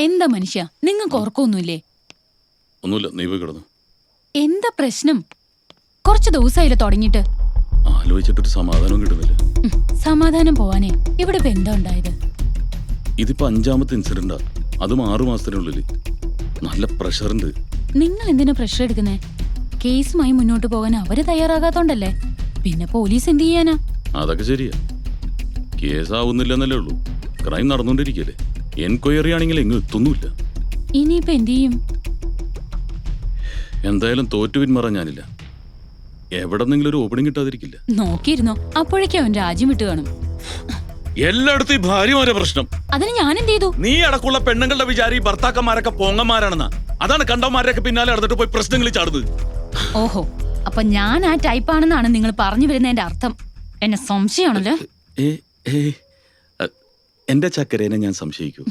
എന്താ മനുഷ്യ, നിങ്ങൾക്ക് ഉറക്കമൊന്നുമില്ലേ? ഒന്നുമില്ല, നീ പോയി കിടന്നു. എന്താ പ്രശ്നം? കുറച്ച് ദിവസമായില്ല തുടങ്ങിയിട്ട്. ആലോചിച്ചിട്ടൊരു സമാധാനം കിട്ടുന്നില്ല. സമാധാനം പോവാനേ ഇവിടെ ഇപ്പൊ എന്താ ഉണ്ടായത്? ഇതിപ്പോ 5ാമത്തെ ഇൻസിഡന്റാ, അതും 6 മാസത്തിനുള്ളിൽ. നല്ല പ്രഷറുണ്ട്. നിങ്ങൾ എന്തിനാ പ്രഷർ എടുക്കുന്നേ? കേസുമായി മുന്നോട്ട് പോകാൻ അവര് തയ്യാറാകാത്തോണ്ടല്ലേ. പിന്നെ പോലീസ് എന്ത് ചെയ്യാനാ? അതൊക്കെ ശരിയാ, കേസാവുന്നില്ലെന്നല്ലേ ഉള്ളൂ. ക്രൈം നടന്നുകൊണ്ടിരിക്കല്ലേ. എൻക്വയറി ആണെങ്കിൽ എങ്ങും എത്തുന്നില്ല. ഇനിയിപ്പോ എന്ത് ചെയ്യും? എന്തായാലും തോറ്റു പിന്മാറാൻ ഞാനില്ല. എവിടെന്നെങ്കിലും ഒരു ഓപ്പണിംഗ് കിട്ടാതിരിക്കില്ല. നോക്കിയിരുന്നോ, അപ്പോഴേക്കും അവൻ രാജ്യം വിട്ടു കാണും. എല്ലായിടത്തും ഈ ഭാര്യമാരെ പ്രശ്നം. അതിന് ഞാൻ എന്ത് ചെയ്തു? നീ അടക്കമുള്ള പെണ്ണുങ്ങളുടെ വിചാരി ഭർത്താക്കന്മാരൊക്കെ പോങ്ങന്മാരാണെന്നാ. അതാണ് കണ്ടവന്മാരൊക്കെ പിന്നാലെ നടന്നിട്ട് പോയി പ്രശ്നങ്ങളിൽ ചാടുന്നത്. ഓഹോ, അപ്പൊ ഞാൻ ആ ടൈപ്പാണെന്നാണ് നിങ്ങൾ പറഞ്ഞു വരുന്നതിന്റെ അർത്ഥം. എന്നെ സംശയമാണല്ലോ. എന്റെ ചക്കരേനെ ഞാൻ സംശയിക്കൂ?